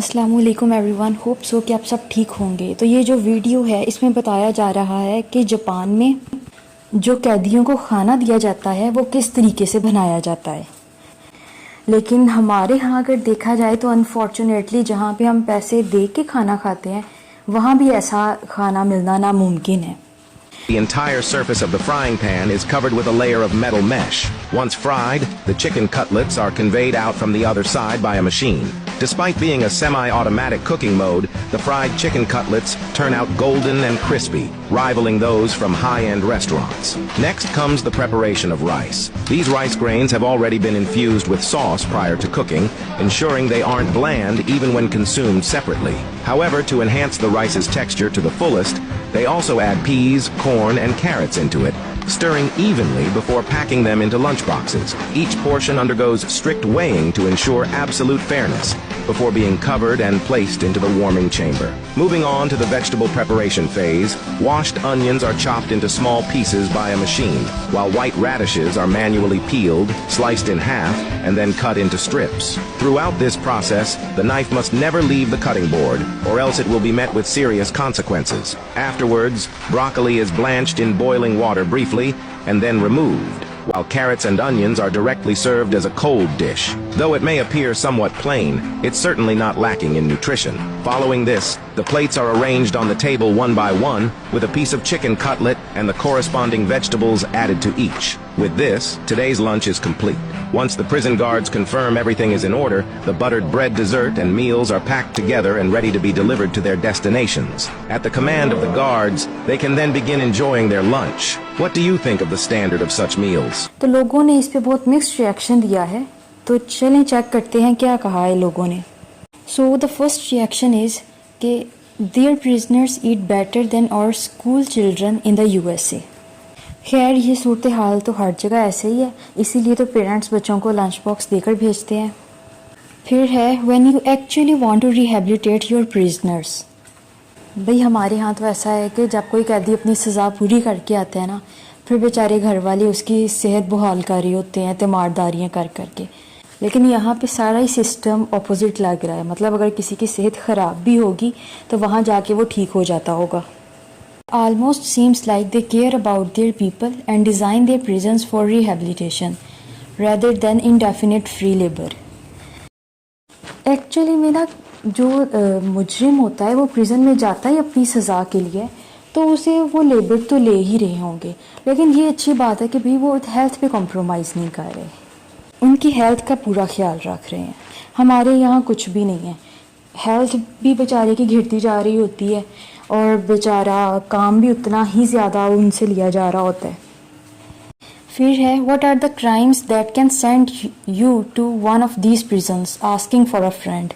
अस्सलाम वालेकुम everyone, hope so कि आप सब ठीक होंगे। तो ये जो वीडियो है इसमें बताया जा रहा है कि जापान में जो कैदियों को खाना दिया जाता है वो किस तरीके से बनाया जाता है। लेकिन हमारे यहाँ अगर देखा जाए तो अनफॉर्चुनेटली जहाँ पे हम पैसे दे के खाना खाते हैं वहाँ भी ऐसा खाना मिलना नामुमकिन है। The entire surface of the frying pan is covered with a layer of metal mesh. Once fried, the chicken cutlets are conveyed out from the other side by a machine. Despite being a semi-automatic cooking mode, the fried chicken cutlets turn out golden and crispy, rivaling those from high-end restaurants. Next comes the preparation of rice. These rice grains have already been infused with sauce prior to cooking, ensuring they aren't bland even when consumed separately. However, to enhance the rice's texture to the fullest, they also add peas, corn, and carrots into it, stirring evenly before packing them into lunchboxes. Each portion undergoes strict weighing to ensure absolute fairness, before being covered and placed into the warming chamber. Moving on to the vegetable preparation phase, washed onions are chopped into small pieces by a machine, while white radishes are manually peeled, sliced in half, and then cut into strips. Throughout this process, the knife must never leave the cutting board, or else it will be met with serious consequences. Afterwards, broccoli is blanched in boiling water briefly, and then removed, while carrots and onions are directly served as a cold dish. Though it may appear somewhat plain, it's certainly not lacking in nutrition. Following this, the plates are arranged on the table one by one, with a piece of chicken cutlet and the corresponding vegetables added to each. With this, today's lunch is complete. Once the prison guards confirm everything is in order, the buttered bread dessert and meals are packed together and ready to be delivered to their destinations. At the command of the guards, they can then begin enjoying their lunch. What do you think of the standard of such meals? तो लोगों ने इस पे बहुत mixed reaction दिया है, तो चलें चेक करते हैं क्या कहा है लोगों ने। So the first reaction is कि their prisoners eat better than our school children in the USA. खैर ये सूरत हाल तो हर जगह ऐसे ही है, इसीलिए तो पेरेंट्स बच्चों को लंच बॉक्स देकर भेजते हैं। फिर है when you actually want to rehabilitate your prisoners. भाई हमारे यहाँ तो ऐसा है कि जब कोई कैदी अपनी सज़ा पूरी करके आता है ना, फिर बेचारे घर वाले उसकी सेहत बहाल कर रहे होते हैं तीमारदारियाँ कर करके। लेकिन यहाँ पे सारा ही सिस्टम ऑपोजिट लग रहा है, मतलब अगर किसी की सेहत ख़राब भी होगी तो वहाँ जाके वो ठीक हो जाता होगा। Almost seems like they care about their people and design their prisons for rehabilitation rather than indefinite free labor. Actually में ना जो मुजरिम होता है वो प्रिजन में जाता है अपनी सज़ा के लिए, तो उसे वो लेबर तो ले ही रहे होंगे, लेकिन ये अच्छी बात है कि भाई वो हेल्थ पे कॉम्प्रोमाइज़ नहीं कर रहे, उनकी हेल्थ का पूरा ख्याल रख रहे हैं। हमारे यहाँ कुछ भी नहीं है, हेल्थ भी बेचारे की घिरती जा रही होती है और बेचारा काम भी उतना ही ज़्यादा उनसे लिया जा रहा होता है। फिर है what are the crimes that can send you to one of these prisons asking for a friend.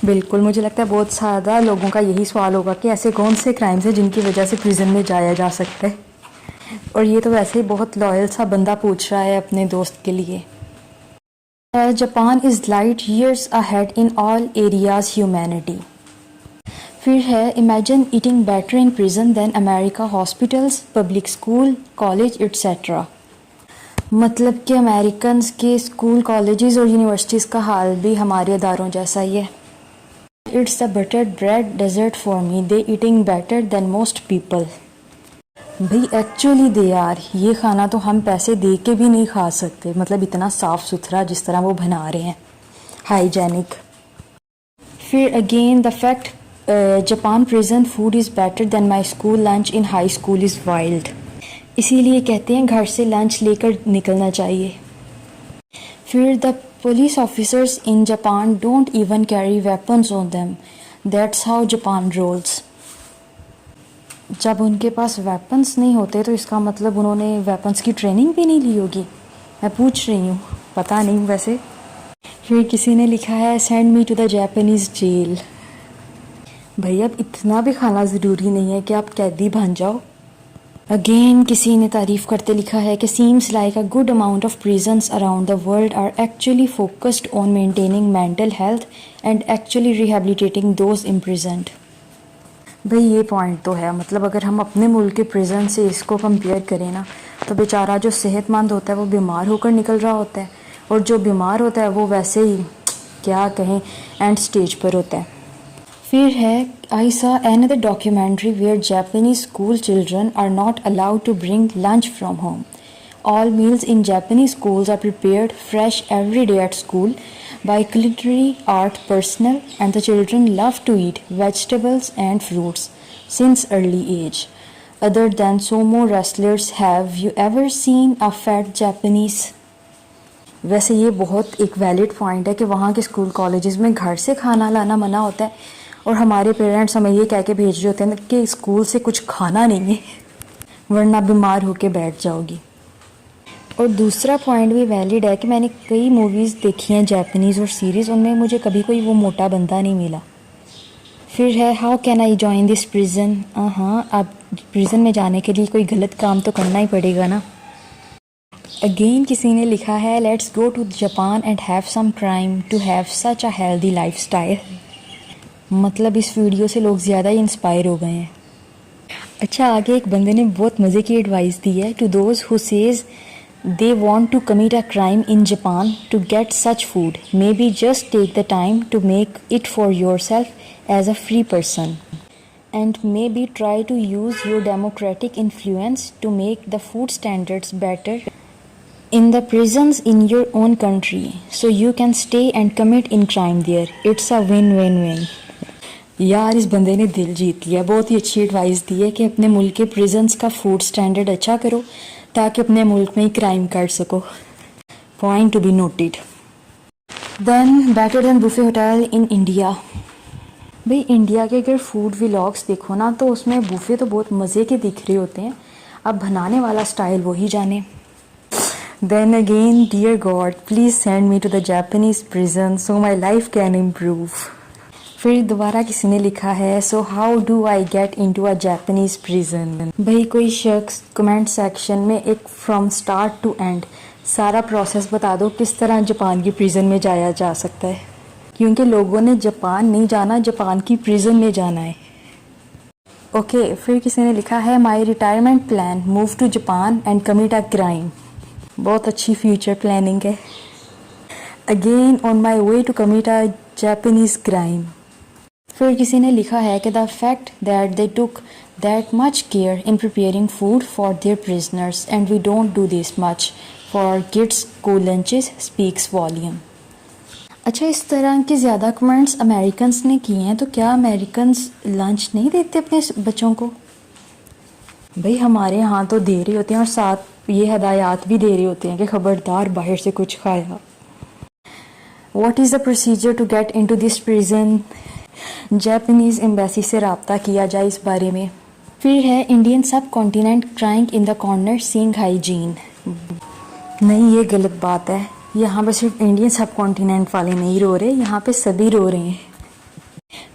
बिल्कुल, मुझे लगता है बहुत ज़्यादा लोगों का यही सवाल होगा कि ऐसे कौन से क्राइम्स हैं जिनकी वजह से प्रिजन में जाया जा सकता है। और ये तो वैसे ही बहुत लॉयल सा बंदा पूछ रहा है अपने दोस्त के लिए। Japan is light years ahead in all areas humanity. फिर है imagine eating better in prison than America hospitals, public school, college etcetera. मतलब कि अमेरिकन के स्कूल, कॉलेजेस और यूनिवर्सिटीज़ का हाल भी हमारे अदारों जैसा ही है। It's the buttered bread dessert for me, they eating better than most people. भाई एक्चुअली दे यार, ये खाना तो हम पैसे दे के भी नहीं खा सकते, मतलब इतना साफ़ सुथरा जिस तरह वो बना रहे हैं, हाइजेनिक। फिर again the fact Japan prison food is better then my school lunch in high school is wild. इसीलिए कहते हैं घर से लंच लेकर निकलना चाहिए। फिर the police officers in Japan don't even carry weapons on them, that's how Japan rolls. जब उनके पास वेपन्स नहीं होते तो इसका मतलब उन्होंने वेपन्स की ट्रेनिंग भी नहीं ली होगी, मैं पूछ रही हूँ, पता नहीं वैसे। फिर किसी ने लिखा है send me to the Japanese jail. भाई अब इतना भी खाना ज़रूरी नहीं है कि आप कैदी बन जाओ। अगेन किसी ने तारीफ़ करते लिखा है कि seems like a good amount of prisons around the world are actually focused on maintaining mental health and actually rehabilitating those imprisoned. भाई ये पॉइंट तो है, मतलब अगर हम अपने मुल्क के प्रिजन से इसको कंपेयर करें ना, तो बेचारा जो सेहतमंद होता है वो बीमार होकर निकल रहा होता है, और जो बीमार होता है वो वैसे ही क्या कहें एंड स्टेज पर होता है। फिर है I saw another documentary where Japanese school children are not allowed to bring lunch from home. All meals in Japanese schools are prepared fresh every day at school by culinary art personnel, and the children love to eat vegetables and fruits since early age. Other than sumo wrestlers, have you ever seen a fat Japanese? वैसे ये बहुत एक valid point है कि वहाँ के school colleges में घर से खाना लाना मना होता है और हमारे पेरेंट्स हमें ये कह के भेज रहे होते हैं कि स्कूल से कुछ खाना नहीं है वरना बीमार होके बैठ जाओगी। और दूसरा पॉइंट भी वैलिड है कि मैंने कई मूवीज़ देखी हैं जापानीज़ और सीरीज़, उनमें मुझे कभी कोई वो मोटा बंदा नहीं मिला। फिर है how can I join this prison. हाँ, अब प्रिजन में जाने के लिए कोई गलत काम तो करना ही पड़ेगा ना। अगेन किसी ने लिखा है let's go to Japan and have some crime to have such a healthy life style. मतलब इस वीडियो से लोग ज़्यादा ही इंस्पायर हो गए हैं। अच्छा, आगे एक बंदे ने बहुत मज़े की एडवाइस दी है to those who says they want to commit a crime in Japan to get such food. Maybe just take the time to make it for yourself as a free person. And maybe try to use your democratic influence to make the food standards better in the prisons in your own country. So you can stay and commit in crime there. It's a win-win-win. यार इस बंदे ने दिल जीत लिया। बहुत ही अच्छी advice दी है कि अपने मुल्क के प्रिजन्स का फूड स्टैंडर्ड अच्छा करो ताकि अपने मुल्क में ही क्राइम कर सको। Point to be noted. Then better than buffet hotel in India. भाई इंडिया के अगर फूड व्लॉग्स देखो ना तो उसमें बुफे तो बहुत मज़े के दिख रहे होते हैं, अब बनाने वाला स्टाइल वही जाने। Then again dear God please send me to the Japanese prison so my life can improve. फिर दोबारा किसी ने लिखा है so how do I get into a Japanese prison. भाई कोई शख्स कमेंट सेक्शन में एक फ्रॉम स्टार्ट टू एंड सारा प्रोसेस बता दो किस तरह जापान की प्रिजन में जाया जा सकता है, क्योंकि लोगों ने जापान नहीं जाना, जापान की प्रिजन में जाना है। ओके, फिर किसी ने लिखा है my retirement plan move to Japan and commit a crime. बहुत अच्छी फ्यूचर प्लानिंग है। Again on my way to commit a Japanese crime. फिर किसी ने लिखा है कि the fact that they took that much care in preparing food for their prisoners and we don't do this much for kids school lunches speaks volume. अच्छा, इस तरह के ज़्यादा कमेंट्स अमेरिकन्स ने किए हैं, तो क्या अमेरिकन्स लंच नहीं देते अपने बच्चों को? भाई हमारे यहाँ तो दे रहे होते हैं और साथ ये हदायत भी दे रहे होते हैं कि खबरदार बाहर से कुछ खाया। What is the procedure to get into this prison? Japanese embassy से रब्ता किया जाए इस बारे में। फिर है इंडियन सब continent crying in the corner seeing hygiene. नहीं, ये गलत बात है। यहाँ पे सिर्फ इंडियन सब कॉन्टिनेंट वाले नहीं रो रहे, यहाँ पे सभी रो रहे हैं।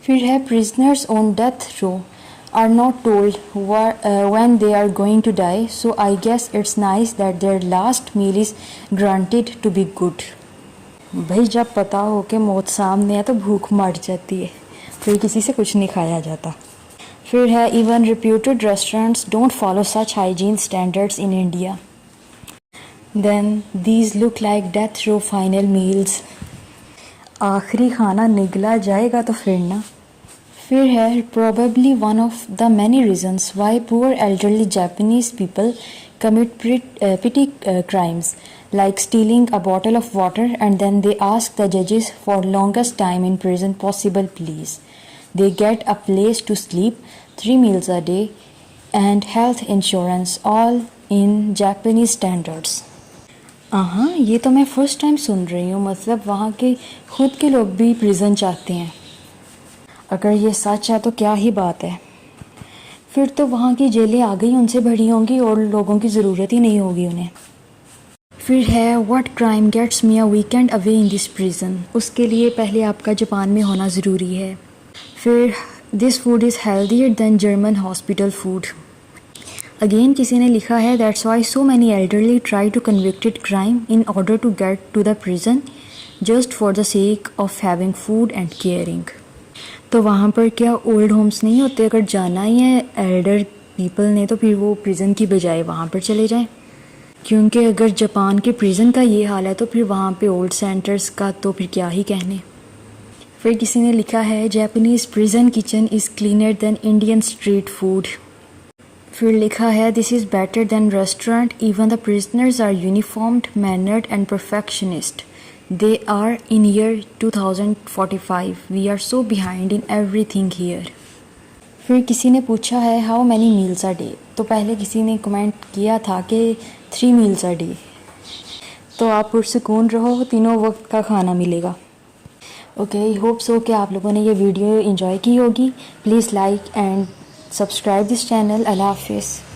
फिर है prisoners on death row are not told when they are going to die, so I guess it's nice that their last meal is granted to be good. भाई जब पता हो कि मौत सामने है तो भूख मर जाती है, फिर किसी से कुछ नहीं खाया जाता। फिर है even reputed restaurants don't follow such hygiene standards in India. Then these look like death row final meals. आखिरी खाना निगला जाएगा तो फिर ना। फिर है probably one of the many reasons why poor elderly Japanese people commit petty crimes like stealing a bottle of water and then they ask the judges for longest time in prison possible please. They get a place to sleep, 3 meals a day and health insurance all in Japanese standards. हाँ, ये तो मैं first time सुन रही हूँ। मतलब वहाँ के खुद के लोग भी प्रिजन चाहते हैं। अगर ये सच है तो क्या ही बात है। फिर तो वहाँ की जेलें आ गई उनसे भरी होंगी और लोगों की ज़रूरत ही नहीं होगी उन्हें। फिर है what crime gets me a weekend away in this prison. उसके लिए पहले आपका जापान में होना ज़रूरी है। फिर this food is healthier than German hospital food. Again किसी ने लिखा है that's why so many elderly try to convicted crime in order to get to the prison just for the sake of having food and caring. तो वहाँ पर क्या old Holmes नहीं होते? अगर जाना ही है एल्डर पीपल ने तो फिर वो प्रिजन की बजाय वहाँ पर चले जाएं, क्योंकि अगर जापान के प्रिजन का ये हाल है तो फिर वहाँ पे ओल्ड सेंटर्स का तो फिर क्या ही कहने। फिर किसी ने लिखा है Japanese prison kitchen is cleaner than Indian street food. फिर लिखा है this is better than restaurant, even the prisoners are uniformed, mannered and perfectionist. They are in year 2045, we are so behind in everything here. फिर किसी ने पूछा है how many meals a day. तो पहले किसी ने कमेंट किया था कि 3 मील्स अ डे। तो आप पुरसुकून रहो, तीनों वक्त का खाना मिलेगा। ओके, आई होप सो कि आप लोगों ने ये वीडियो एंजॉय की होगी। Please like and subscribe this channel. अल्लाह हाफिज़।